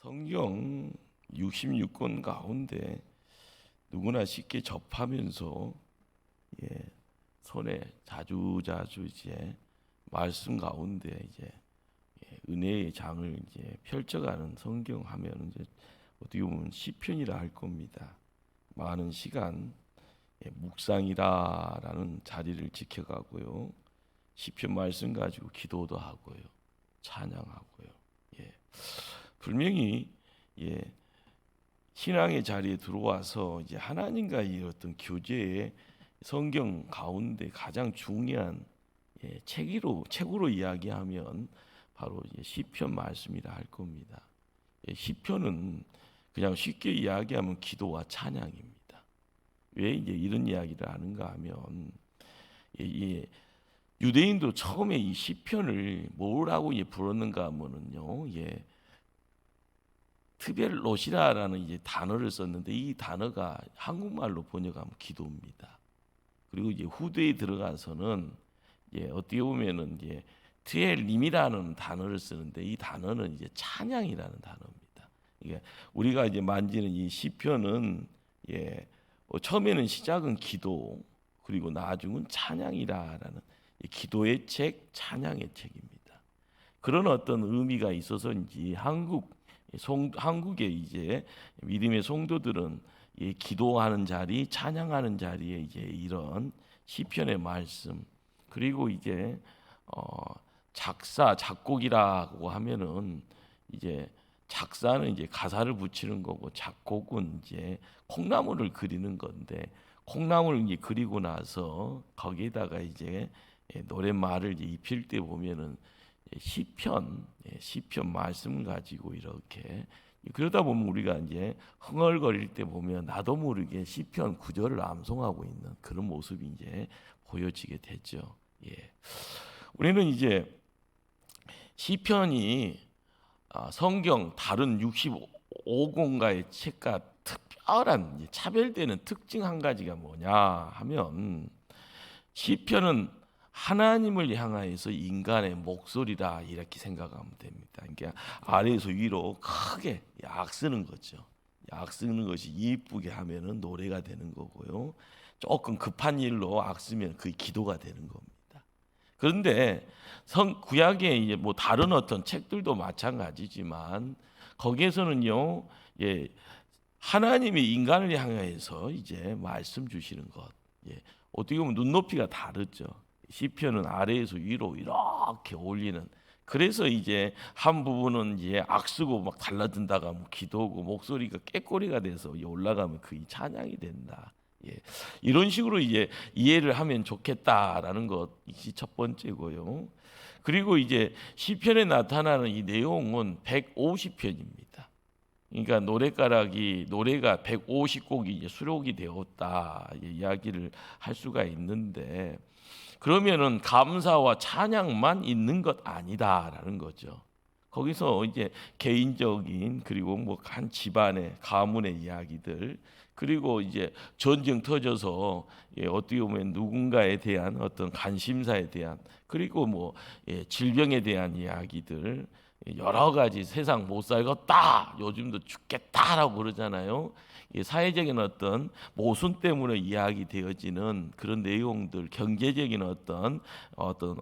성경 66권 가운데 누구나 쉽게 접하면서 손에 자주자주 이제 말씀 가운데 이제 은혜의 장을 이제 펼쳐가는 성경 하면 이제 어떻게 보면 시편이라 할 겁니다. 많은 시간 묵상이라라는 자리를 지켜가고요. 시편 말씀 가지고 기도도 하고요. 찬양하고요. 분명히 신앙의 자리에 들어와서 이제 하나님과의 어떤 교제에 성경 가운데 가장 중요한 책으로 이야기하면 바로 이제 시편 말씀이라 할 겁니다. 시편은 그냥 쉽게 이야기하면 기도와 찬양입니다. 왜 이제 이런 이야기를 하는가 하면 유대인도 처음에 이 시편을 뭐라고 부르는가 하면은요, 트벨롯이라는 이제 단어를 썼는데 이 단어가 한국말로 번역하면 기도입니다. 그리고 이제 후대에 들어가서는 어떻게 보면은 이제 트엘림이라는 단어를 쓰는데 이 단어는 이제 찬양이라는 단어입니다. 이게 우리가 이제 만지는 이 시편은 처음에는 시작은 기도 그리고 나중은 찬양이라는 기도의 책, 찬양의 책입니다. 그런 어떤 의미가 있어서인지 한국의 이제 믿음의 성도들은 기도하는 자리, 찬양하는 자리에 이제 이런 시편의 말씀 그리고 이제 작곡이라고 하면은 이제 작사는 이제 가사를 붙이는 거고 작곡은 이제 콩나물을 그리는 건데 콩나물을 이제 그리고 나서 거기에다가 이제 노랫말을 이제 입힐 때 보면은 시편 말씀 가지고 이렇게 그러다 보면 우리가 이제 흥얼거릴 때 보면 나도 모르게 시편 구절을 암송하고 있는 그런 모습이 이제 보여지게 되죠. 우리는 이제 시편이 성경 다른 65권가의 책과 특별한 차별되는 특징 한 가지가 뭐냐 하면 시편은 하나님을 향하여서 인간의 목소리다 이렇게 생각하면 됩니다. 그러니까 아래에서 위로 크게 약 쓰는 거죠. 약 쓰는 것이 이쁘게 하면은 노래가 되는 거고요. 조금 급한 일로 악 쓰면 그게 기도가 되는 겁니다. 그런데 구약의 이제 뭐 다른 어떤 책들도 마찬가지지만 거기에서는요, 하나님이 인간을 향해서 이제 말씀 주시는 것, 어떻게 보면 눈높이가 다르죠. 시편은 아래에서 위로 이렇게 올리는. 그래서 이제 한 부분은 이제 악쓰고 막 달라든다가 뭐 기도고 목소리가 꾀꼬리가 돼서 올라가면 그게 찬양이 된다. 이런 식으로 이제 이해를 하면 좋겠다라는 것이 첫 번째고요. 그리고 이제 시편에 나타나는 이 내용은 150편입니다. 그러니까 노래가 150곡이 이제 수록이 되었다 이야기를 할 수가 있는데 그러면은 감사와 찬양만 있는 것 아니다라는 거죠. 거기서 이제 개인적인 그리고 뭐 한 집안의 가문의 이야기들 그리고 이제 전쟁 터져서 어떻게 보면 누군가에 대한 어떤 관심사에 대한 그리고 뭐 질병에 대한 이야기들 여러 가지 세상 못 살겠다 요즘도 죽겠다라고 그러잖아요. 사회적인 어떤 모순 때문에 이야기되어지는 그런 내용들, 경제적인 어떤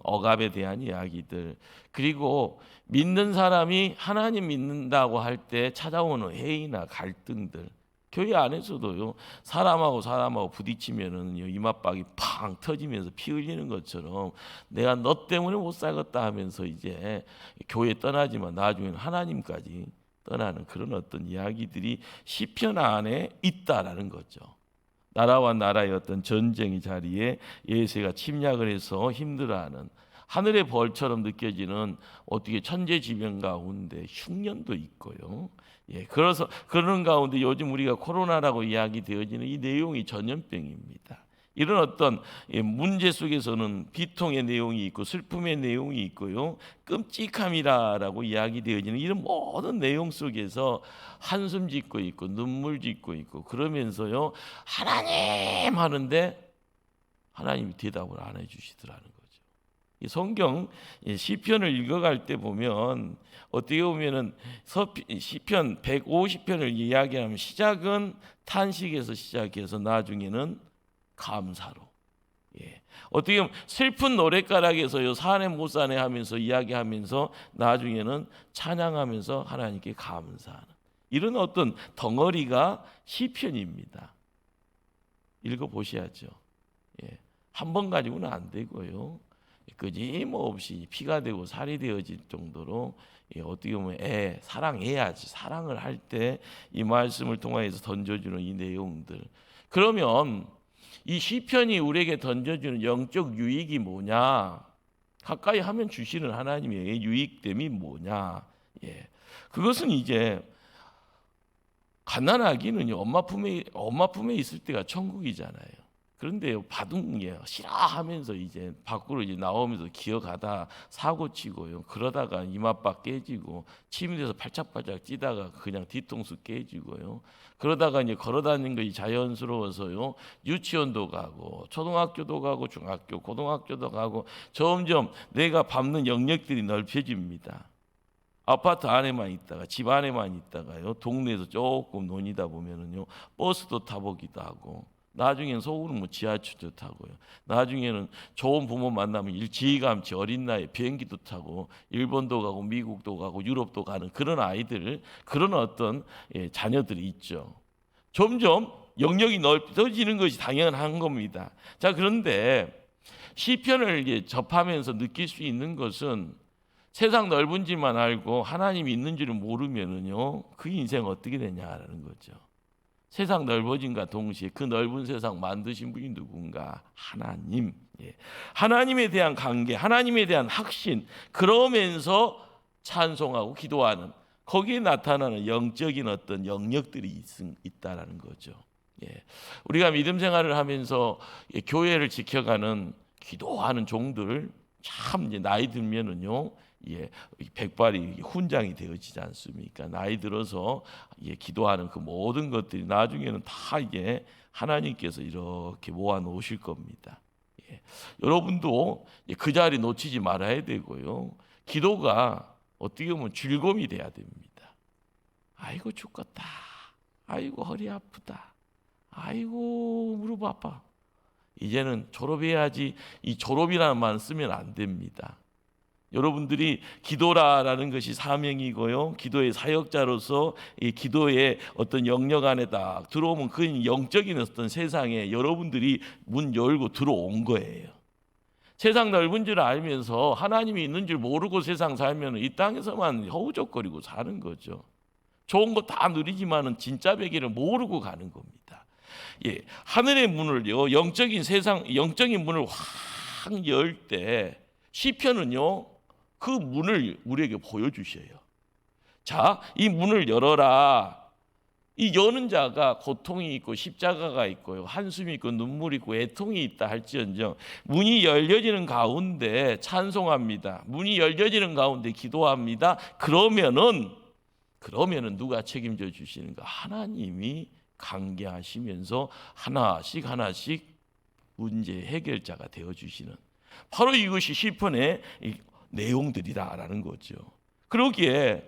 억압에 대한 이야기들, 그리고 믿는 사람이 하나님 믿는다고 할 때 찾아오는 해이나 갈등들, 교회 안에서도요 사람하고 부딪히면은 이맛박이 팡 터지면서 피 흘리는 것처럼 내가 너 때문에 못 살겠다 하면서 이제 교회 떠나지만 나중에는 하나님까지 떠나는 그런 어떤 이야기들이 시편 안에 있다라는 거죠. 나라와 나라의 어떤 전쟁의 자리에 예수가 침략을 해서 힘들어하는 하늘의 벌처럼 느껴지는 어떻게 천재지변 가운데 흉년도 있고요. 그래서 그런 가운데 요즘 우리가 코로나라고 이야기되어지는 이 내용이 전염병입니다. 이런 어떤 문제 속에서는 비통의 내용이 있고 슬픔의 내용이 있고요. 끔찍함이라고 이야기되어지는 이런 모든 내용 속에서 한숨 짓고 있고 눈물 짓고 있고 그러면서요. 하나님 하는데 하나님이 대답을 안 해주시더라는 거죠. 이 성경 시편을 읽어갈 때 보면 어떻게 보면은 시편 150편을 이야기하면 시작은 탄식에서 시작해서 나중에는 감사로. 예. 어떻게 보면 슬픈 노랫가락에서요 사네 못 사네 하면서 이야기하면서 나중에는 찬양하면서 하나님께 감사하는 이런 어떤 덩어리가 시편입니다. 읽어보셔야죠. 예. 한 번 가지고는 안 되고요. 끊임없이 피가 되고 살이 되어질 정도로 어떻게 보면 사랑해야지. 사랑을 할 때 이 말씀을 통해서 던져주는 이 내용들. 그러면 이 시편이 우리에게 던져주는 영적 유익이 뭐냐? 가까이 하면 주시는 하나님의 유익됨이 뭐냐? 예, 그것은 이제 갓난아기는요 엄마 품에 있을 때가 천국이잖아요. 그런데 바둥이에요. 싫어하면서 이제 밖으로 이제 나오면서 기어가다 사고 치고요. 그러다가 이마박 깨지고 침대에서 팔짝팔짝 뛰다가 그냥 뒤통수 깨지고요. 그러다가 이제 걸어다니는 것이 자연스러워서요. 유치원도 가고 초등학교도 가고 중학교, 고등학교도 가고 점점 내가 밟는 영역들이 넓혀집니다. 아파트 안에만 있다가 집 안에만 있다가요. 동네에서 조금 논이다 보면은요. 버스도 타보기도 하고 나중에는 속으로 지하철도 타고요. 나중에는 좋은 부모 만나면 일찌감치 어린 나이에 비행기도 타고 일본도 가고 미국도 가고 유럽도 가는 그런 아이들, 그런 어떤 자녀들이 있죠. 점점 영역이 넓어지는 것이 당연한 겁니다. 자, 그런데 시편을 접하면서 느낄 수 있는 것은 세상 넓은지만 알고 하나님이 있는 줄을 모르면은요, 그 인생 어떻게 되냐라는 거죠. 세상 넓어진과 동시에 그 넓은 세상 만드신 분이 누군가? 하나님. 하나님에 대한 관계, 하나님에 대한 확신, 그러면서 찬송하고 기도하는 거기에 나타나는 영적인 어떤 영역들이 있다라는 거죠. 우리가 믿음 생활을 하면서 교회를 지켜가는 기도하는 종들 참 이제 나이 들면은요. 백발이 훈장이 되어지지 않습니까? 나이 들어서 기도하는 그 모든 것들이 나중에는 다 이게 하나님께서 이렇게 모아 놓으실 겁니다. 여러분도 그 자리 놓치지 말아야 되고요. 기도가 어떻게 보면 즐거움이 돼야 됩니다. 아이고 죽겠다. 아이고 허리 아프다. 아이고 무릎 아파. 이제는 졸업해야지. 이 졸업이라는 말 쓰면 안 됩니다. 여러분들이 기도라는 것이 사명이고요. 기도의 사역자로서 이 기도의 어떤 영역 안에 딱 들어오면 그 영적인 어떤 세상에 여러분들이 문 열고 들어온 거예요. 세상 넓은 줄 알면서 하나님이 있는 줄 모르고 세상 살면 이 땅에서만 허우적거리고 사는 거죠. 좋은 거 다 누리지만은 진짜 베개를 모르고 가는 겁니다. 하늘의 문을요, 영적인 세상, 영적인 문을 확 열 때 시편은요, 그 문을 우리에게 보여주셔요. 자, 이 문을 열어라. 이 여는 자가 고통이 있고 십자가가 있고요, 한숨이 있고 눈물이 있고 애통이 있다 할지언정 문이 열려지는 가운데 찬송합니다. 문이 열려지는 가운데 기도합니다. 그러면은 누가 책임져 주시는가? 하나님이 관계하시면서 하나씩 문제 해결자가 되어 주시는, 바로 이것이 시편의 내용들이다라는 거죠. 그러기에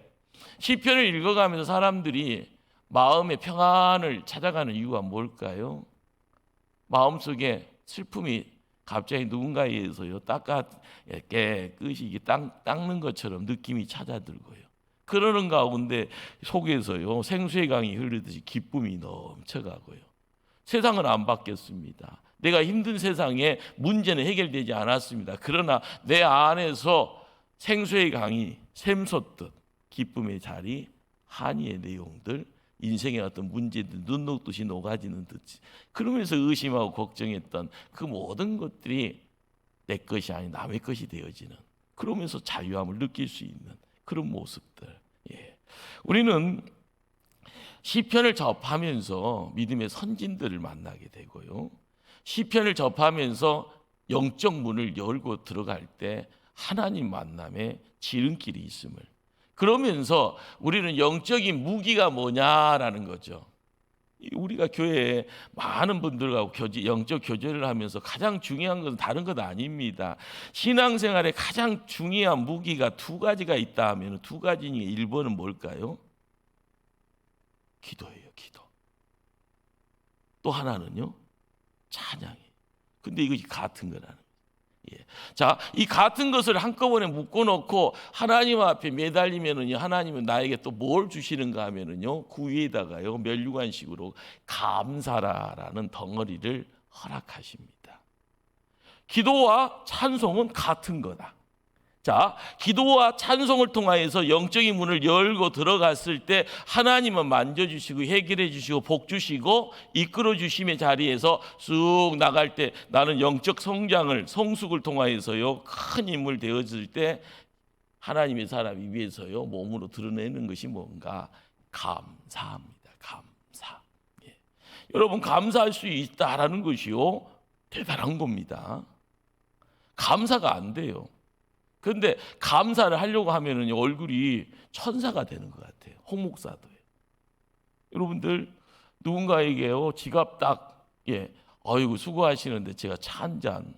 시편을 읽어가면서 사람들이 마음의 평안을 찾아가는 이유가 뭘까요? 마음속에 슬픔이 갑자기 누군가에 의해서요 깨끗이 닦는 것처럼 느낌이 찾아들고요. 그러는 가운데 속에서요 생수의 강이 흐르듯이 기쁨이 넘쳐가고요. 세상은 안 바뀌었습니다. 내가 힘든 세상에 문제는 해결되지 않았습니다. 그러나 내 안에서 생수의 강이 샘솟듯 기쁨의 자리, 한의의 내용들, 인생의 어떤 문제들 눈 녹듯이 녹아지는 듯, 그러면서 의심하고 걱정했던 그 모든 것들이 내 것이 아닌 남의 것이 되어지는, 그러면서 자유함을 느낄 수 있는 그런 모습들. 우리는 시편을 접하면서 믿음의 선진들을 만나게 되고요, 시편을 접하면서 영적 문을 열고 들어갈 때 하나님 만남의 지름길이 있음을, 그러면서 우리는 영적인 무기가 뭐냐라는 거죠. 우리가 교회에 많은 분들과 영적 교제를 하면서 가장 중요한 것은 다른 것 아닙니다. 신앙생활에 가장 중요한 무기가 두 가지가 있다 하면 두 가지 중에 1번은 뭘까요? 기도예요. 기도. 또 하나는요, 찬양이에요. 근데 이것이 같은 거라는 거예요. 예. 자, 이 같은 것을 한꺼번에 묶어놓고 하나님 앞에 매달리면은요, 하나님은 나에게 또 뭘 주시는가 하면은요, 그 위에다가요, 면류관식으로 감사라라는 덩어리를 허락하십니다. 기도와 찬송은 같은 거다. 자, 기도와 찬송을 통하여서 영적인 문을 열고 들어갔을 때 하나님은 만져주시고 해결해 주시고 복 주시고 이끌어 주심의 자리에서 쑥 나갈 때 나는 영적 성숙을 통하여서요, 큰 인물 되어질 때 하나님의 사람이 위해서요, 몸으로 드러내는 것이 뭔가? 감사합니다. 감사. 예. 여러분, 감사할 수 있다라는 것이요, 대단한 겁니다. 감사가 안 돼요. 그런데 감사를 하려고 하면은 얼굴이 천사가 되는 것 같아요. 홍 목사도요. 여러분들, 누군가에게요, 지갑 딱, 아이고 수고하시는데 제가 차 한 잔,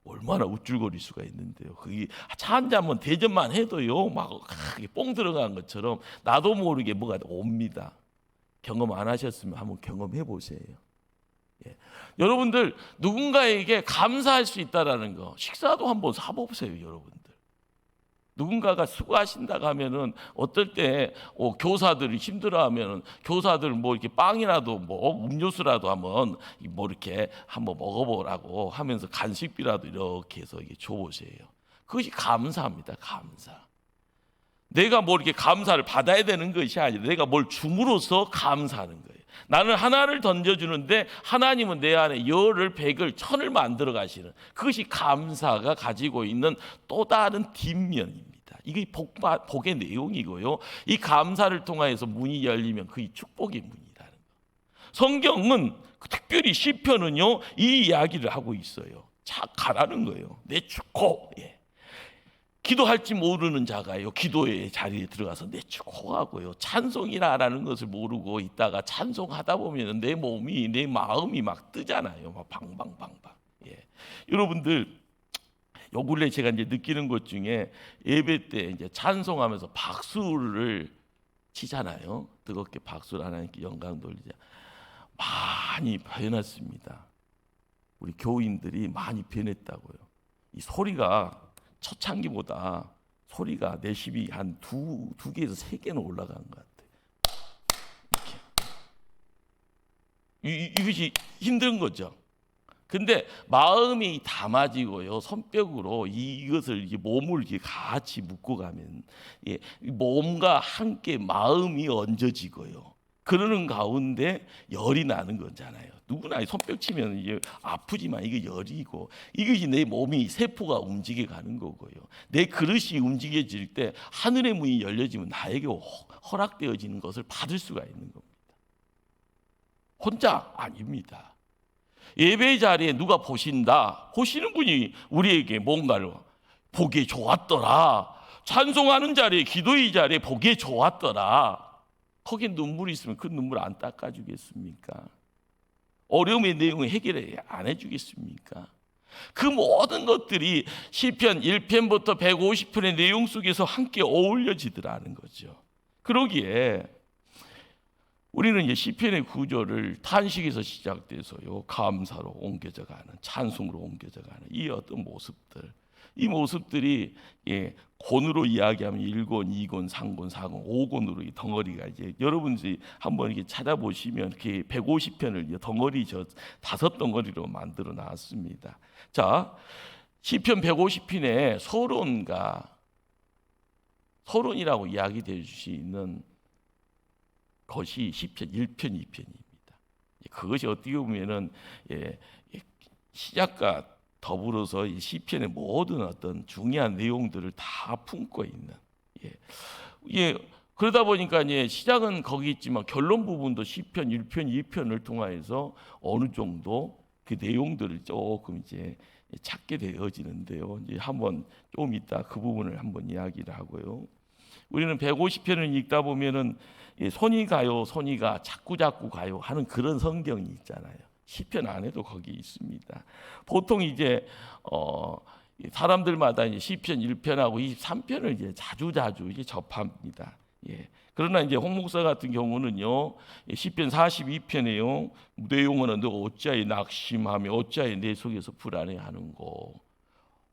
얼마나 우쭐거릴 수가 있는데요. 그게 차 한 잔만 대접만 해도요, 막 뽕 들어간 것처럼 나도 모르게 뭐가 옵니다. 경험 안 하셨으면 한번 경험해 보세요. 여러분들, 누군가에게 감사할 수 있다라는 거, 식사도 한번 사보세요. 여러분들, 누군가가 수고하신다고 하면은 어떨 때 교사들이 힘들어하면은 교사들 뭐 이렇게 빵이라도 뭐 음료수라도 한번 뭐 이렇게 한번 먹어보라고 하면서 간식비라도 이렇게 해서 이게 줘보세요. 그것이 감사합니다. 감사. 내가 뭐 이렇게 감사를 받아야 되는 것이 아니라 내가 뭘 줌으로써 감사하는 거예요. 나는 하나를 던져주는데 하나님은 내 안에 열을, 백을, 천을 만들어 가시는, 그것이 감사가 가지고 있는 또 다른 뒷면입니다. 이게 복의 내용이고요. 이 감사를 통하여서 문이 열리면 그게 축복의 문이라는 거. 성경은 특별히 시편은요, 이 이야기를 하고 있어요. 가라는 거예요. 내 축복. 기도할지 모르는 자가요, 기도의 자리에 들어가서 내 축복하고요, 찬송이라는 것을 모르고 있다가 찬송하다 보면 내 몸이, 내 마음이 막 뜨잖아요. 막 방방방방. 여러분들, 요 근래 제가 이제 느끼는 것 중에 예배 때 이제 찬송하면서 박수를 치잖아요. 뜨겁게 박수를 하나님께 영광 돌리자. 많이 변했습니다. 우리 교인들이 많이 변했다고요. 이 소리가 초창기보다 소리가 내십이 한 두 개에서 세 개는 올라간 것 같아요. 이것이 힘든 거죠. 근데 마음이 담아지고요, 손뼉으로 이것을 몸을 이렇게 같이 묶고 가면, 몸과 함께 마음이 얹어지고요, 그러는 가운데 열이 나는 거잖아요. 누구나 손뼉 치면 이게 아프지만 이게 열이고, 이것이 내 몸이 세포가 움직여 가는 거고요. 내 그릇이 움직여질 때 하늘의 문이 열려지면 나에게 허락되어지는 것을 받을 수가 있는 겁니다. 혼자 아닙니다. 예배 자리에 누가 보신다, 보시는 분이 우리에게 뭔가를 보기에 좋았더라, 찬송하는 자리에, 기도의 자리에 보기에 좋았더라, 거기에 눈물이 있으면 그 눈물 안 닦아주겠습니까? 어려움의 내용을 해결해 안 해주겠습니까? 그 모든 것들이 시편 1편부터 150편의 내용 속에서 함께 어울려지더라는 거죠. 그러기에 우리는 이제 시편의 구조를 탄식에서 시작돼서요, 감사로 옮겨져 가는, 찬송으로 옮겨져 가는 이 어떤 모습들, 이 모습들이 권으로 이야기하면 1권, 2권, 3권, 4권, 5권으로 이 덩어리가 이제 여러분들이 한번 이렇게 찾아보시면 이렇게 150편을 덩어리 다섯 덩어리로 만들어 놨습니다. 자, 시편 150편에 서론이라고 이야기될 수 있는 것이 시편 1편, 2편입니다. 그것이 어떻게 보면은 시작과 더불어서 이 시편의 모든 어떤 중요한 내용들을 다 품고 있는, 그러다 보니까 이제 시작은 거기 있지만 결론 부분도 시편 1편, 2편을 통해서 어느 정도 그 내용들을 조금 이제 찾게 되어지는데요. 이제 한번 좀 이따 그 부분을 한번 이야기를 하고요. 우리는 150편을 읽다 보면은 손이 가요, 손이 가, 자꾸 가요 하는 그런 성경이 있잖아요. 시편 안에도 거기 있습니다. 보통 이제 사람들마다 이제 시편 1편하고 23편을 이제 자주 이제 접합니다. 예. 그러나 이제 홍 목사 같은 경우는요, 시편 42편에요, 내용은 너 어찌하여 낙심하며 어찌하여 내 속에서 불안해하는고.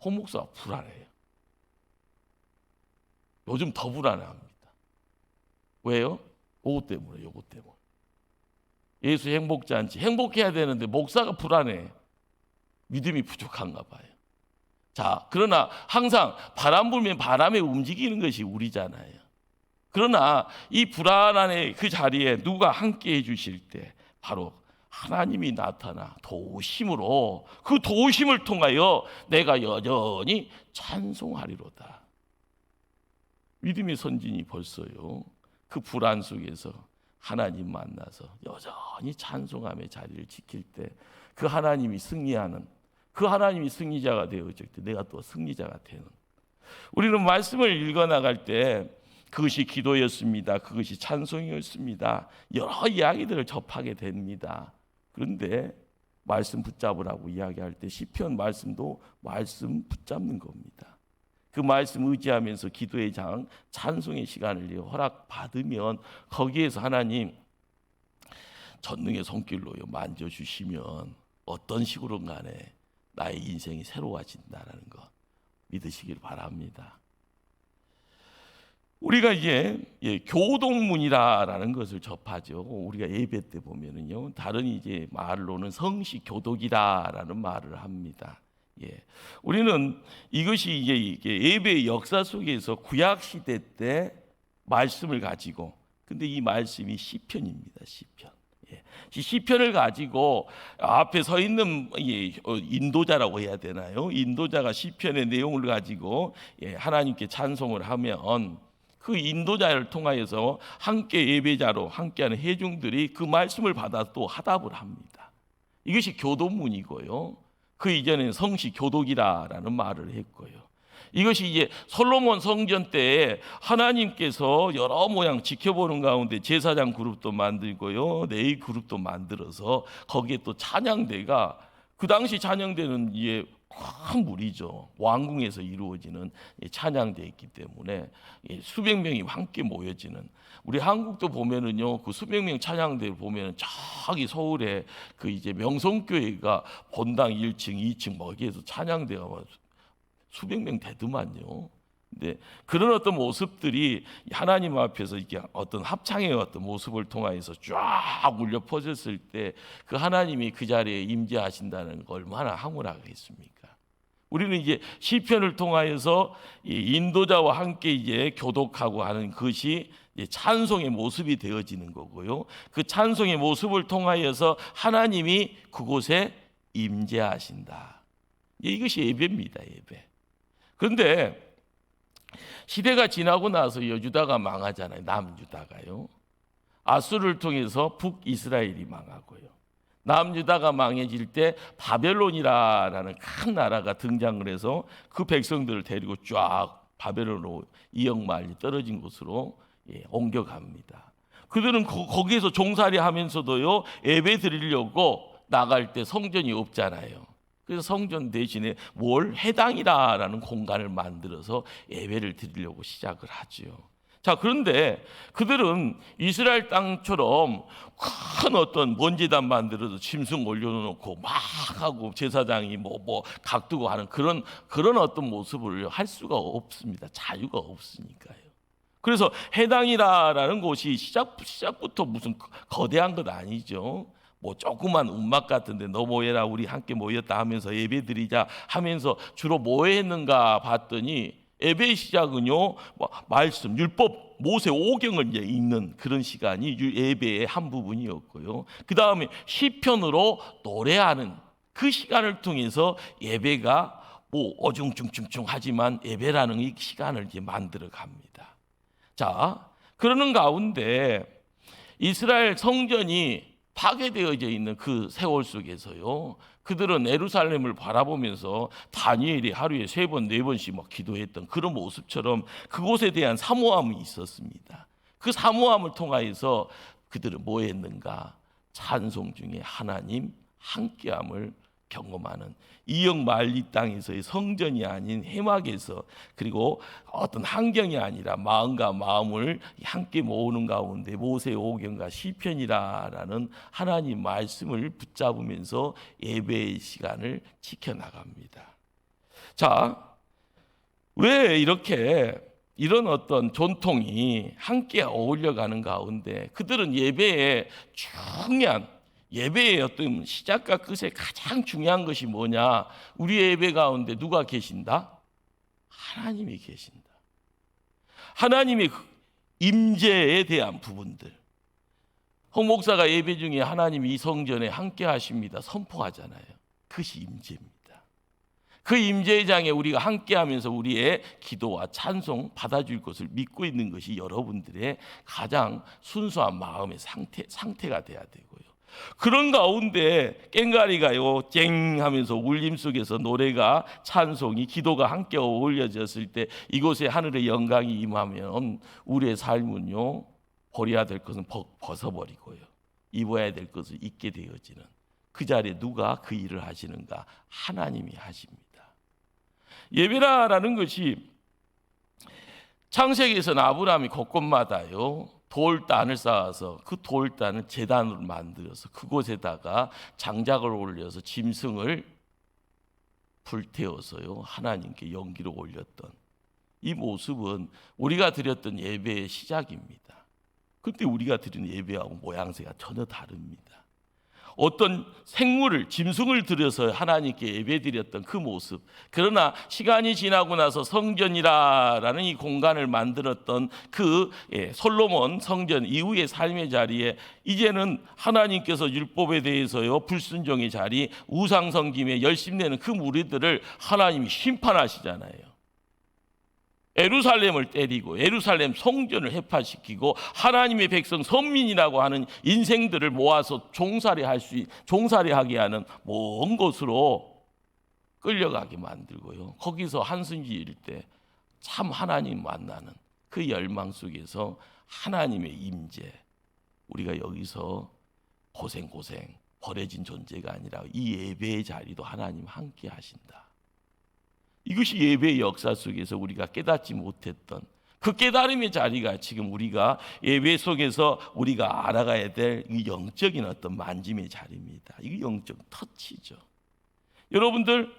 홍 목사가 불안해요. 요즘 더 불안해합니다. 왜요? 요것 때문에. 예수 행복잔치 행복해야 되는데 목사가 불안해. 믿음이 부족한가 봐요. 자, 그러나 항상 바람 불면 바람에 움직이는 것이 우리잖아요. 그러나 이 불안함의 그 자리에 누가 함께 해주실 때 바로 하나님이 나타나 도우심으로, 그 도우심을 통하여 내가 여전히 찬송하리로다. 믿음의 선진이 벌써요, 그 불안 속에서 하나님 만나서 여전히 찬송함의 자리를 지킬 때 그 하나님이 승리하는, 그 하나님이 승리자가 되어질 때 내가 또 승리자가 되는, 우리는 말씀을 읽어나갈 때 그것이 기도였습니다, 그것이 찬송이었습니다, 여러 이야기들을 접하게 됩니다. 그런데 말씀 붙잡으라고 이야기할 때 시편 말씀도 말씀 붙잡는 겁니다. 그 말씀 의지하면서 기도의 장, 찬송의 시간을 허락받으면 거기에서 하나님 전능의 손길로 만져주시면 어떤 식으로 간에 나의 인생이 새로워진다는 것 믿으시길 바랍니다. 우리가 이제 교독문이라는 것을 접하죠. 우리가 예배 때 보면은요, 다른 이제 말로는 성시 교독이다라는 말을 합니다. 우리는 이것이 이게 예배의 역사 속에서 구약 시대 때 말씀을 가지고, 근데 이 말씀이 시편입니다. 시편. 시편을 가지고 앞에 서 있는 인도자라고 해야 되나요? 인도자가 시편의 내용을 가지고 하나님께 찬송을 하면 그 인도자를 통하여서 함께 예배자로 함께하는 회중들이 그 말씀을 받아 또 화답을 합니다. 이것이 교독문이고요. 그 이전에는 성시 교독이라는 말을 했고요. 이것이 이제 솔로몬 성전 때에 하나님께서 여러 모양 지켜보는 가운데 제사장 그룹도 만들고요, 레위 그룹도 만들어서 거기에 또 찬양대가, 그 당시 찬양대는 이게 큰 무리죠. 왕궁에서 이루어지는 찬양대였기 때문에 수백 명이 함께 모여지는, 우리 한국도 보면은요, 그 수백 명 찬양대를 보면은 저기 서울에 그 이제 명성교회가 본당 1층, 2층 거기에서 찬양대가 수백 명 되더만요. 근데 그런 어떤 모습들이 하나님 앞에서 이렇게 어떤 합창의 어떤 모습을 통하여서 쫙 울려 퍼졌을 때 그 하나님이 그 자리에 임재하신다는 걸 얼마나 황홀하겠습니까? 우리는 이제 시편을 통하여서 이 인도자와 함께 이제 교독하고 하는 것이 찬송의 모습이 되어지는 거고요. 그 찬송의 모습을 통하여서 하나님이 그곳에 임재하신다. 이것이 예배입니다, 예배. 그런데 시대가 지나고 나서 여주다가 망하잖아요. 남유다가요. 아수르를 통해서 북이스라엘이 망하고요. 남유다가 망해질 때 바벨론이라는 큰 나라가 등장을 해서 그 백성들을 데리고 쫙 바벨론으로 이역만리 떨어진 곳으로 옮겨갑니다. 그들은 거기에서 종살이 하면서도요, 예배 드리려고 나갈 때 성전이 없잖아요. 그래서 성전 대신에 해당이라는 공간을 만들어서 예배를 드리려고 시작을 하죠. 자, 그런데 그들은 이스라엘 땅처럼 큰 어떤 번제단 만들어서 짐승 올려놓고 막 하고 제사장이 각 두고 하는 그런 어떤 모습을 할 수가 없습니다. 자유가 없으니까요. 그래서 해당이라는 곳이 시작부터 무슨 거대한 것 아니죠. 조그만 움막 같은데 너 뭐해라, 우리 함께 모였다 하면서 예배 드리자 하면서 주로 뭐 했는가 봤더니 예배의 시작은요, 말씀, 율법, 모세 오경을 이제 읽는 그런 시간이 예배의 한 부분이었고요. 그 다음에 시편으로 노래하는 그 시간을 통해서 예배가 어중충충충 하지만 예배라는 이 시간을 이제 만들어 갑니다. 자, 그러는 가운데 이스라엘 성전이 파괴되어져 있는 그 세월 속에서요, 그들은 예루살렘을 바라보면서 다니엘이 하루에 3번, 4번씩 막 기도했던 그런 모습처럼 그곳에 대한 사모함이 있었습니다. 그 사모함을 통하여서 그들은 뭐 했는가? 찬송 중에 하나님 함께함을 경험하는 이역 만리 땅에서의 성전이 아닌 해막에서, 그리고 어떤 환경이 아니라 마음과 마음을 함께 모으는 가운데 모세오경과 시편이라는 하나님 말씀을 붙잡으면서 예배의 시간을 지켜나갑니다. 자, 왜 이런 어떤 전통이 함께 어울려가는 가운데 그들은 예배의 어떤 시작과 끝에 가장 중요한 것이 뭐냐? 우리의 예배 가운데 누가 계신다? 하나님이 계신다. 하나님의 임재에 대한 부분들. 홍 목사가 예배 중에 하나님이 이 성전에 함께 하십니다 선포하잖아요. 그것이 임재입니다. 그 임재의 장에 우리가 함께하면서 우리의 기도와 찬송 받아줄 것을 믿고 있는 것이 여러분들의 가장 순수한 마음의 상태가 돼야 되고요. 그런 가운데 꽹가리가요 쨍 하면서 울림 속에서 노래가, 찬송이, 기도가 함께 어울려졌을 때 이곳에 하늘의 영광이 임하면 우리의 삶은요 버려야 될 것은 벗어버리고요 입어야 될 것을 입게 되어지는, 그 자리에 누가 그 일을 하시는가? 하나님이 하십니다. 예배라는 것이 창세기에서는 아브라함이 곳곳마다요 돌단을 쌓아서 그 돌단을 제단으로 만들어서 그곳에다가 장작을 올려서 짐승을 불태워서요 하나님께 연기로 올렸던 이 모습은 우리가 드렸던 예배의 시작입니다. 그때 우리가 드리는 예배하고 모양새가 전혀 다릅니다. 어떤 생물을, 짐승을 들여서 하나님께 예배드렸던 그 모습, 그러나 시간이 지나고 나서 성전이라는 이 공간을 만들었던 그 솔로몬 성전 이후의 삶의 자리에 이제는 하나님께서 율법에 대해서요 불순종의 자리, 우상 섬김에 열심내는 그 무리들을 하나님이 심판하시잖아요. 에루살렘을 때리고 에루살렘 성전을 해파시키고 하나님의 백성 선민이라고 하는 인생들을 모아서 종살이하게 하는 먼 곳으로 끌려가게 만들고요. 거기서 한숨 지을 때 참 하나님 만나는 그 열망 속에서 하나님의 임재, 우리가 여기서 고생 버려진 존재가 아니라 이 예배의 자리도 하나님 함께 하신다. 이것이 예배의 역사 속에서 우리가 깨닫지 못했던 그 깨달음의 자리가 지금 우리가 예배 속에서 우리가 알아가야 될 이 영적인 어떤 만짐의 자리입니다. 이게 영적 터치죠. 여러분들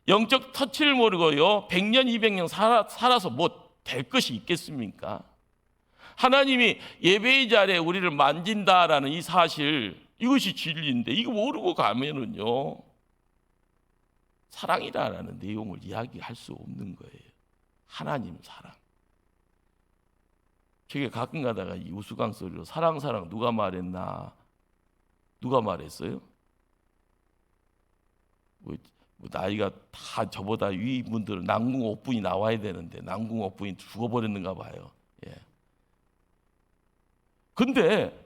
영적 터치를 모르고요 100년 200년 살아서 뭐 될 것이 있겠습니까? 하나님이 예배의 자리에 우리를 만진다라는 이 사실, 이것이 진리인데 이거 모르고 가면은요 사랑이라는 내용을 이야기할 수 없는 거예요. 하나님 사랑. 제가 가끔 가다가 이 우스꽝소리로 사랑 누가 말했나? 누가 말했어요? 뭐 나이가 다 저보다 위 분들은 남궁 옥분이 나와야 되는데 남궁 옥분이 죽어버렸는가 봐요. 예. 근데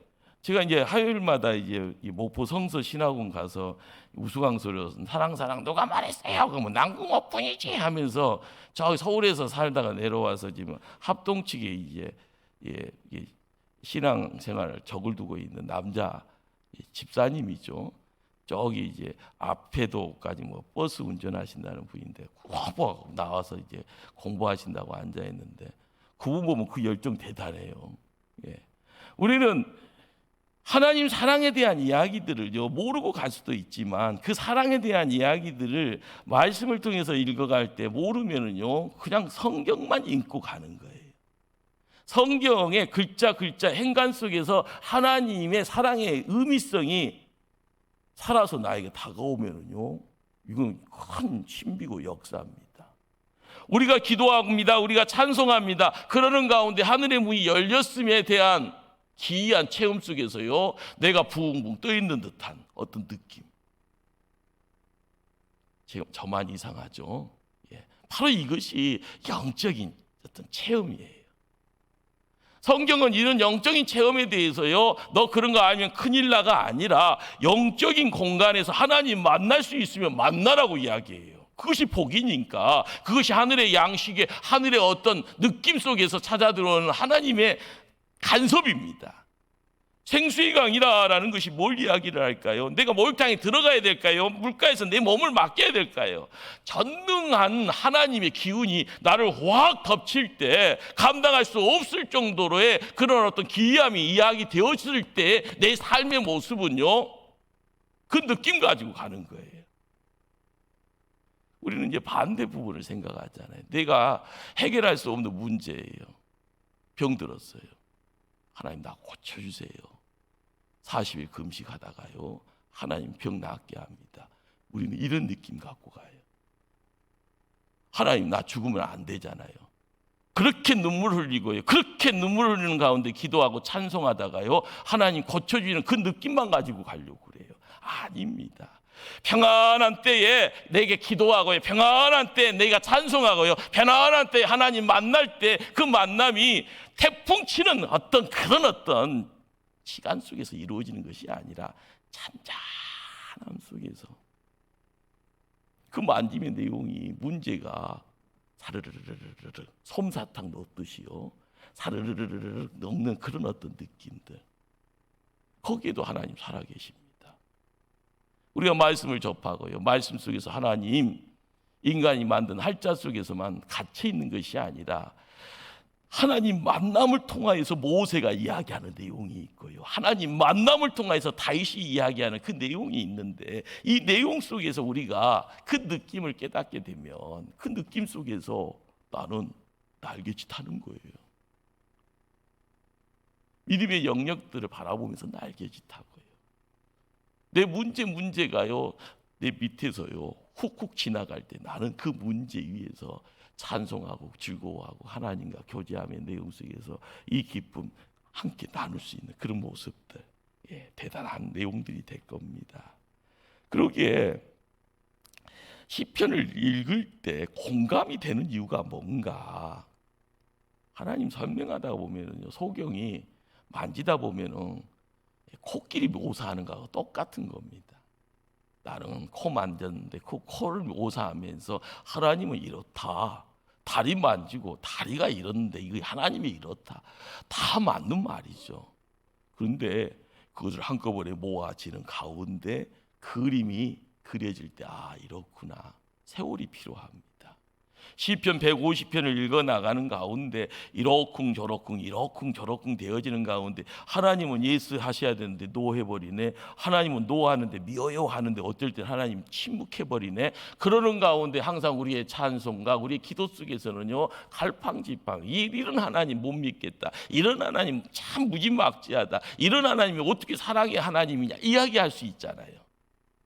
제가 이제 화요일마다 이제 목포 성서 신학원 가서 우스꽝소리로 사랑 누가 말했어요? 그러면 남궁옥분이지 하면서 저 서울에서 살다가 내려와서 지금 합동 측에 이제 신앙생활 적을 두고 있는 남자 집사님이죠. 저기 이제 앞에도까지 뭐 버스 운전하신다는 분인데 후보 나와서 이제 공부하신다고 앉아 있는데 그분 보면 그 열정 대단해요. 예. 우리는 하나님 사랑에 대한 이야기들을 모르고 갈 수도 있지만 그 사랑에 대한 이야기들을 말씀을 통해서 읽어갈 때 모르면은요 그냥 성경만 읽고 가는 거예요. 성경의 글자 행간 속에서 하나님의 사랑의 의미성이 살아서 나에게 다가오면은요 이건 큰 신비고 역사입니다. 우리가 기도합니다. 우리가 찬송합니다. 그러는 가운데 하늘의 문이 열렸음에 대한 기이한 체험 속에서요 내가 붕붕 떠 있는 듯한 어떤 느낌. 지금 저만 이상하죠? 예. 바로 이것이 영적인 어떤 체험이에요. 성경은 이런 영적인 체험에 대해서요 너 그런 거 알면 큰일 나가 아니라 영적인 공간에서 하나님 만날 수 있으면 만나라고 이야기해요. 그것이 복이니까, 그것이 하늘의 양식에 하늘의 어떤 느낌 속에서 찾아 들어오는 하나님의 간섭입니다. 생수의 강이라는 것이 뭘 이야기를 할까요? 내가 목욕탕에 들어가야 될까요? 물가에서 내 몸을 맡겨야 될까요? 전능한 하나님의 기운이 나를 확 덮칠 때 감당할 수 없을 정도로의 그런 어떤 기이함이 이야기되었을 때 내 삶의 모습은요, 그 느낌 가지고 가는 거예요. 우리는 이제 반대 부분을 생각하잖아요. 내가 해결할 수 없는 문제예요. 병들었어요. 하나님 나 고쳐주세요. 40일 금식하다가요, 하나님 병 낫게 합니다. 우리는 이런 느낌 갖고 가요. 하나님 나 죽으면 안 되잖아요. 그렇게 눈물 흘리고요, 그렇게 눈물 흘리는 가운데 기도하고 찬송하다가요, 하나님 고쳐주는 그 느낌만 가지고 가려고 그래요. 아닙니다. 평안한 때에 내게 기도하고요, 평안한 때에 내가 찬송하고요, 평안한 때에 하나님 만날 때 그 만남이 태풍 치는 어떤 그런 어떤 시간 속에서 이루어지는 것이 아니라 잔잔함 속에서 그 만짐의 내용이 문제가 사르르르르르 솜사탕 넣듯이요, 사르르르르 넣는 그런 어떤 느낌들, 거기에도 하나님 살아계십니다. 우리가 말씀을 접하고요, 말씀 속에서 하나님, 인간이 만든 할자 속에서만 갇혀 있는 것이 아니라 하나님 만남을 통하여서 모세가 이야기하는 내용이 있고요, 하나님 만남을 통하여서 다윗이 이야기하는 그 내용이 있는데, 이 내용 속에서 우리가 그 느낌을 깨닫게 되면 그 느낌 속에서 나는 날개짓하는 거예요. 믿음의 영역들을 바라보면서 날개짓하고요, 내 문제가요, 내 밑에서요 훅훅 지나갈 때 나는 그 문제 위에서 찬송하고 즐거워하고 하나님과 교제하며 내용 속에서 이 기쁨 함께 나눌 수 있는 그런 모습들, 대단한 내용들이 될 겁니다. 그러기에 시편을 읽을 때 공감이 되는 이유가 뭔가, 하나님 설명하다 보면은요, 소경이 만지다 보면은 코끼리 묘사하는 거하고 똑같은 겁니다. 나는 코 만졌는데 그 코를 묘사하면서 하나님은 이렇다, 다리 만지고 다리가 이렇는데 이거 하나님이 이렇다, 다 맞는 말이죠. 그런데 그것을 한꺼번에 모아지는 가운데 그림이 그려질 때, 아 이렇구나, 세월이 필요합니다. 시편 150편을 읽어나가는 가운데 이러쿵저러쿵 되어지는 가운데 하나님은 예스 하셔야 되는데 노 해버리네, 하나님은 노 하는데 미어요 하는데 어떨 때 하나님 침묵해버리네. 그러는 가운데 항상 우리의 찬송과 우리의 기도 속에서는요, 갈팡질팡, 이런 하나님 못 믿겠다, 이런 하나님 참 무지막지하다, 이런 하나님이 어떻게 사랑의 하나님이냐 이야기할 수 있잖아요.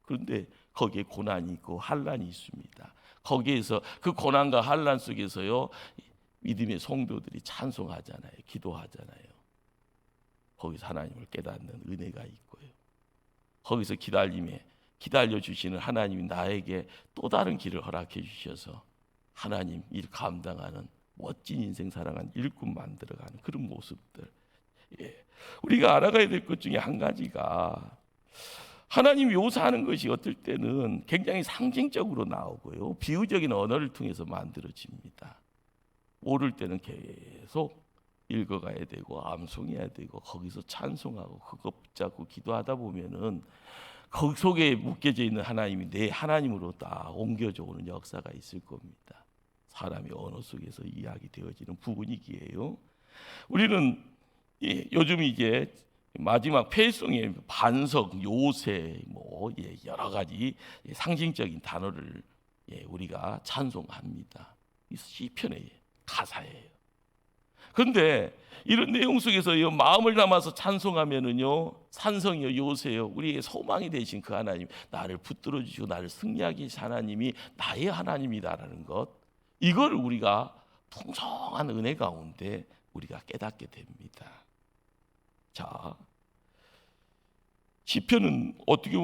그런데 거기에 고난이 있고 환난이 있습니다. 거기에서 그 고난과 환난 속에서요, 믿음의 성도들이 찬송하잖아요, 기도하잖아요. 거기서 하나님을 깨닫는 은혜가 있고요, 거기서 기다려 주시는 하나님이 나에게 또 다른 길을 허락해 주셔서 하나님 일 감당하는 멋진 인생 살아가는 일꾼 만들어가는 그런 모습들. 우리가 알아가야 될 것 중에 한 가지가, 하나님 묘사하는 것이 어떨 때는 굉장히 상징적으로 나오고요, 비유적인 언어를 통해서 만들어집니다. 모를 때는 계속 읽어가야 되고 암송해야 되고 거기서 찬송하고 그거 붙잡고 기도하다 보면은 거기 속에 묶여져 있는 하나님이 내 하나님으로 다 옮겨져 오는 역사가 있을 겁니다. 사람의 언어 속에서 이야기되어지는 부분이기에요. 우리는 요즘 이제 마지막 폐송의 반석, 요새 여러 가지 상징적인 단어를 우리가 찬송합니다. 이 시편의 가사예요. 그런데 이런 내용 속에서 마음을 담아서 찬송하면은요, 산성이요, 요새요, 우리의 소망이 되신 그 하나님, 나를 붙들어 주시고 나를 승리하게 하신 하나님이 나의 하나님이다라는 것, 이걸 우리가 풍성한 은혜 가운데 우리가 깨닫게 됩니다. 자, 시편은 어떻게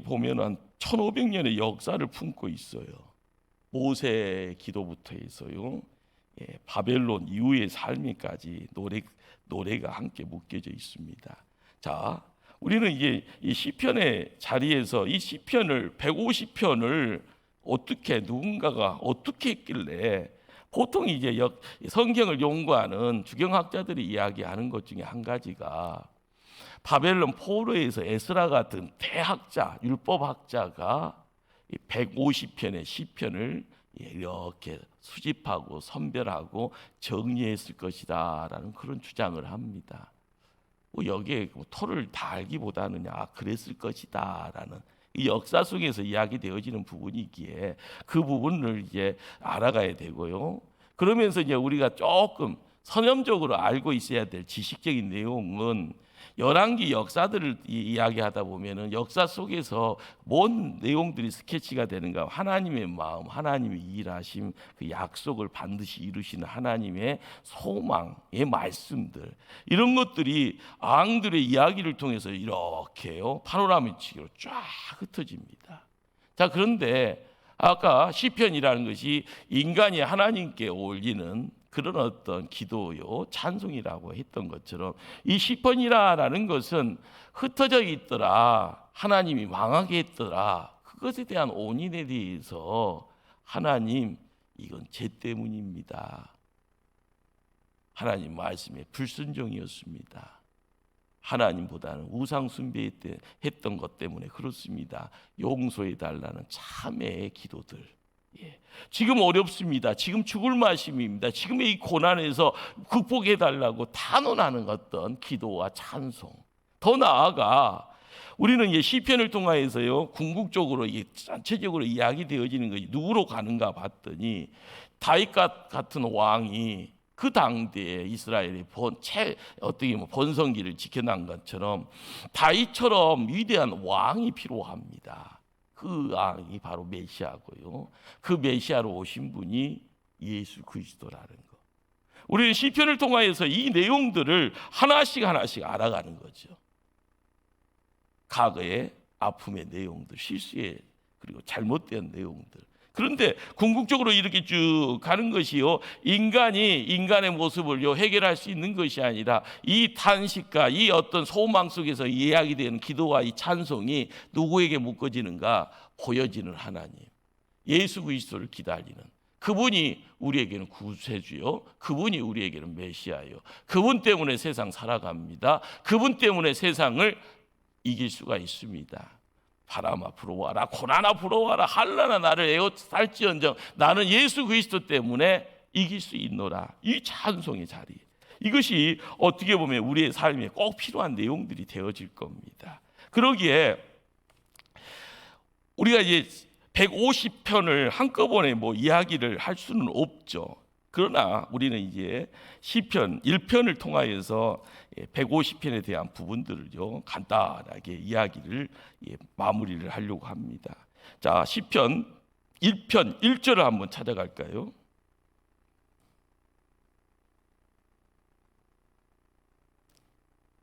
보면 한 1500년의 역사를 품고 있어요. 모세 기도부터 해서요, 바벨론 이후의 삶까지 노래가 함께 묶여져 있습니다. 자, 우리는 이제 이 시편의 자리에서 이 시편을 150편을 누군가가 어떻게 했길래 보통 이제 성경을 연구하는 주경학자들이 이야기하는 것 중에 한 가지가 바벨론 포로에서 에스라 같은 대학자, 율법학자가 150편의 시편을 이렇게 수집하고 선별하고 정리했을 것이다라는 그런 주장을 합니다. 여기에 토를 다 알기보다는 그랬을 것이다라는 이 역사 속에서 이야기되어지는 부분이기에 그 부분을 이제 알아가야 되고요. 그러면서 이제 우리가 조금 선념적으로 알고 있어야 될 지식적인 내용은 열왕기 역사들을 이야기하다 보면은 역사 속에서 뭔 내용들이 스케치가 되는가? 하나님의 마음, 하나님의 일하심, 그 약속을 반드시 이루시는 하나님의 소망의 말씀들, 이런 것들이 왕들의 이야기를 통해서 이렇게요 파노라마치기로 쫙 흩어집니다. 자, 그런데 아까 시편이라는 것이 인간이 하나님께 올리는 그런 어떤 기도요 찬송이라고 했던 것처럼 이 시편이라는 것은 흩어져 있더라, 하나님이 망하게 했더라, 그것에 대한 원인에 대해서 하나님 이건 죄 때문입니다, 하나님 말씀에 불순종이었습니다, 하나님보다는 우상 숭배했던 것 때문에 그렇습니다, 용서해 달라는 참회의 기도들, 지금 어렵습니다, 지금 죽을 말씀입니다, 지금의 이 고난에서 극복해 달라고 탄원하는 어떤 기도와 찬송, 더 나아가 우리는 이 시편을 통하여서요 궁극적으로 전체적으로 이야기되어지는 것이 누구로 가는가 봤더니 다윗 같은 왕이 그 당대에 이스라엘의 어떻게 번성기를 지켜난 것처럼 다윗처럼 위대한 왕이 필요합니다. 그 왕이 바로 메시아고요. 그 메시아로 오신 분이 예수 그리스도라는 것. 우리는 시편을 통하여서 이 내용들을 하나씩 알아가는 거죠. 과거의 아픔의 내용들, 실수의 그리고 잘못된 내용들. 그런데 궁극적으로 이렇게 쭉 가는 것이요 인간이 인간의 모습을 해결할 수 있는 것이 아니라 이 탄식과 이 어떤 소망 속에서 이야기되는 기도와 이 찬송이 누구에게 묶어지는가? 보여지는 하나님, 예수 그리스도를 기다리는 그분이 우리에게는 구세주요, 그분이 우리에게는 메시아요, 그분 때문에 세상 살아갑니다, 그분 때문에 세상을 이길 수가 있습니다. 바람아 불어와라, 고난아 불어와라, 한란아 나를 에워쌀지언정 나는 예수 그리스도 때문에 이길 수 있노라. 이 찬송의 자리, 이것이 어떻게 보면 우리의 삶에 꼭 필요한 내용들이 되어질 겁니다. 그러기에 우리가 이제 150편을 한꺼번에 이야기를 할 수는 없죠. 그러나 우리는 이제 시편 1편을 통하여서 150편에 대한 부분들을요 간단하게 이야기를 마무리를 하려고 합니다. 자, 시편 1편 1절을 한번 찾아갈까요?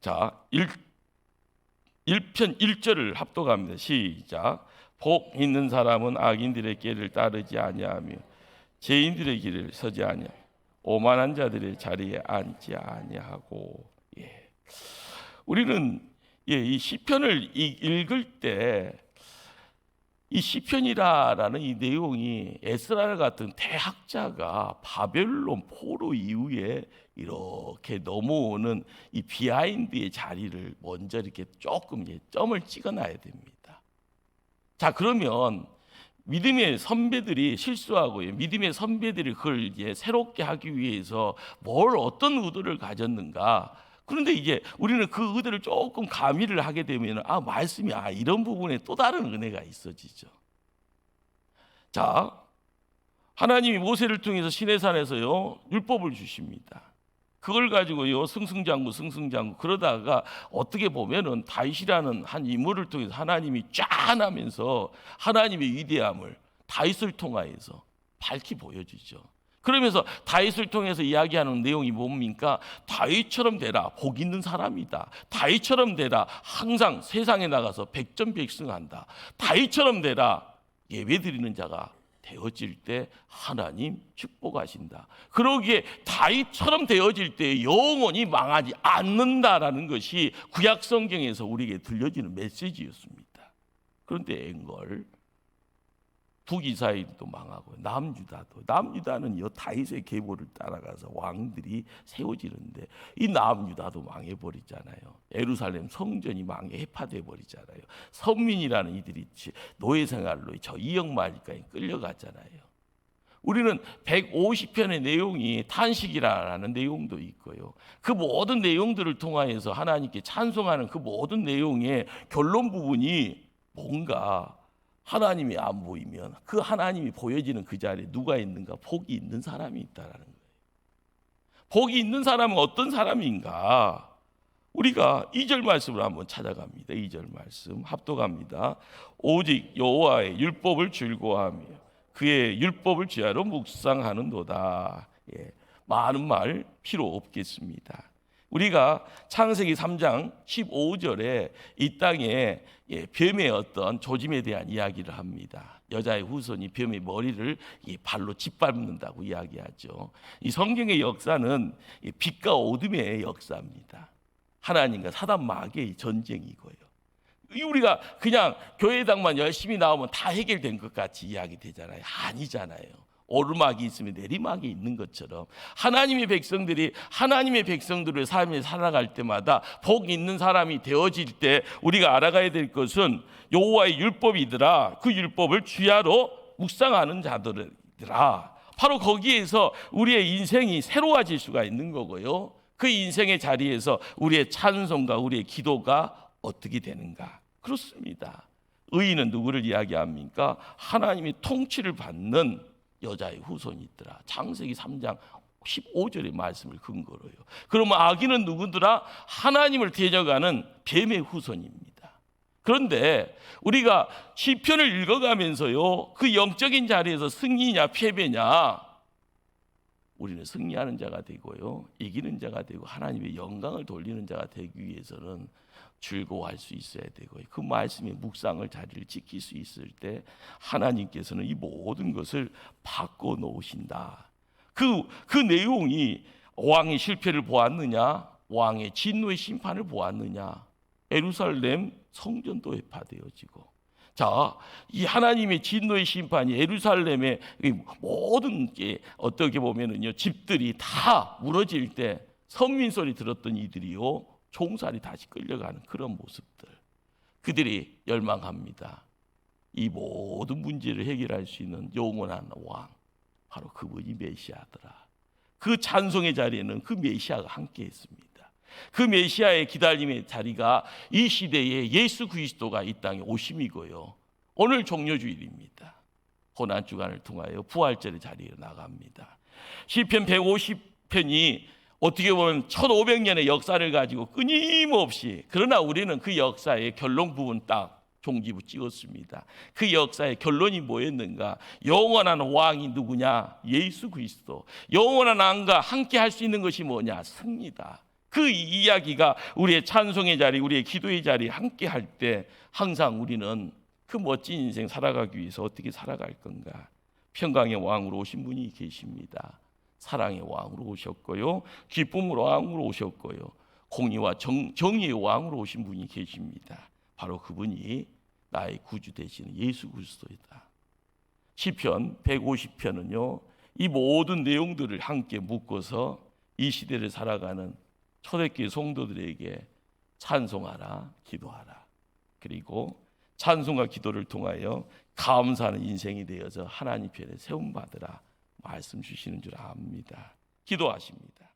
자, 1편 1절을 합독합니다. 시작. 복 있는 사람은 악인들의 길을 따르지 아니하며 죄인들의 길을 서지 아니하며 오만한 자들의 자리에 앉지 아니하고. 우리는 이 시편을 읽을 때 이 시편이라는 이 내용이 에스라 같은 대학자가 바벨론 포로 이후에 이렇게 넘어오는 이 비하인드의 자리를 먼저 이렇게 조금 점을 찍어놔야 됩니다. 자, 그러면 믿음의 선배들이 실수하고 믿음의 선배들이 그걸 새롭게 하기 위해서 어떤 의도를 가졌는가? 그런데 이제 우리는 그 의도를 조금 가미를 하게 되면 말씀이 이런 부분에 또 다른 은혜가 있어지죠. 자, 하나님이 모세를 통해서 시내산에서요 율법을 주십니다. 그걸 가지고요 승승장구 그러다가 어떻게 보면은 다윗이라는 한 인물을 통해서 하나님이 짠하면서 하나님의 위대함을 다윗을 통하여서 밝히 보여주죠. 그러면서 다윗을 통해서 이야기하는 내용이 뭡니까? 다윗처럼 되라, 복 있는 사람이다. 다윗처럼 되라, 항상 세상에 나가서 백전백승한다. 다윗처럼 되라, 예배드리는 자가 되어질 때 하나님 축복하신다. 그러기에 다윗처럼 되어질 때 영원히 망하지 않는다라는 것이 구약 성경에서 우리에게 들려지는 메시지였습니다. 그런데 앵걸 북이스라엘도 망하고 남유다는 다윗의 계보를 따라가서 왕들이 세워지는데 이 남유다도 망해버리잖아요. 예루살렘 성전이 해파돼 버리잖아요. 선민이라는 이들이 노예 생활로 저 이역마을까지 끌려갔잖아요. 우리는 150편의 내용이 탄식이라는 내용도 있고요. 그 모든 내용들을 통하여서 하나님께 찬송하는 그 모든 내용의 결론 부분이 뭔가 하나님이 안 보이면 그 하나님이 보여지는 그 자리에 누가 있는가? 복이 있는 사람이 있다라는 거예요. 복이 있는 사람은 어떤 사람인가? 우리가 2절 말씀을 한번 찾아갑니다. 2절 말씀 합독합니다. 오직 여호와의 율법을 즐거워하며 그의 율법을 주야로 묵상하는도다. 많은 말 필요 없겠습니다. 우리가 창세기 3장 15절에 이 땅에 뱀의 어떤 조짐에 대한 이야기를 합니다. 여자의 후손이 뱀의 머리를 발로 짓밟는다고 이야기하죠. 이 성경의 역사는 빛과 어둠의 역사입니다. 하나님과 사단 마귀의 전쟁이고요. 우리가 그냥 교회당만 열심히 나오면 다 해결된 것 같이 이야기되잖아요. 아니잖아요. 오르막이 있으면 내리막이 있는 것처럼 하나님의 백성들의 삶에 살아갈 때마다 복 있는 사람이 되어질 때 우리가 알아가야 될 것은 여호와의 율법이더라. 그 율법을 주야로 묵상하는 자들이더라. 바로 거기에서 우리의 인생이 새로워질 수가 있는 거고요. 그 인생의 자리에서 우리의 찬송과 우리의 기도가 어떻게 되는가? 그렇습니다. 의인은 누구를 이야기합니까? 하나님의 통치를 받는 여자의 후손이 있더라. 창세기 3장 15절의 말씀을 근거로요. 그러면 악인은 누구더라? 하나님을 대적하는 뱀의 후손입니다. 그런데 우리가 시편을 읽어가면서요, 그 영적인 자리에서 승리냐 패배냐, 우리는 승리하는 자가 되고요, 이기는 자가 되고 하나님의 영광을 돌리는 자가 되기 위해서는 즐거워할 수 있어야 되고 그 말씀의 묵상을 자리를 지킬 수 있을 때 하나님께서는 이 모든 것을 바꿔 놓으신다. 그 내용이 왕의 실패를 보았느냐, 왕의 진노의 심판을 보았느냐, 예루살렘 성전도 회파되어지고, 자, 이 하나님의 진노의 심판이 예루살렘의 모든 게 어떻게 보면은요, 집들이 다 무너질 때 선민 소리 들었던 이들이요, 종살이 다시 끌려가는 그런 모습들, 그들이 열망합니다. 이 모든 문제를 해결할 수 있는 영원한 왕, 바로 그분이 메시아더라. 그 찬송의 자리에는 그 메시아가 함께 했습니다. 그 메시아의 기다림의 자리가 이 시대에 예수 그리스도가 이 땅에 오심이고요, 오늘 종려주일입니다. 고난주간을 통하여 부활절의 자리에 나갑니다. 시편 150편이 어떻게 보면 1500년의 역사를 가지고 끊임없이, 그러나 우리는 그 역사의 결론 부분 딱 종지부 찍었습니다. 그 역사의 결론이 뭐였는가? 영원한 왕이 누구냐? 예수 그리스도. 영원한 왕과 함께 할 수 있는 것이 뭐냐? 승리다. 그 이야기가 우리의 찬송의 자리, 우리의 기도의 자리에 함께 할 때 항상 우리는 그 멋진 인생 살아가기 위해서 어떻게 살아갈 건가? 평강의 왕으로 오신 분이 계십니다. 사랑의 왕으로 오셨고요, 기쁨의 왕으로 오셨고요, 공의와 정의의 왕으로 오신 분이 계십니다. 바로 그분이 나의 구주 되시는 예수 그리스도이다. 시편 150편은요, 이 모든 내용들을 함께 묶어서 이 시대를 살아가는 초대교회 성도들에게 찬송하라, 기도하라, 그리고 찬송과 기도를 통하여 감사하는 인생이 되어서 하나님 편에 세움받으라 말씀 주시는 줄 압니다. 기도하십니다.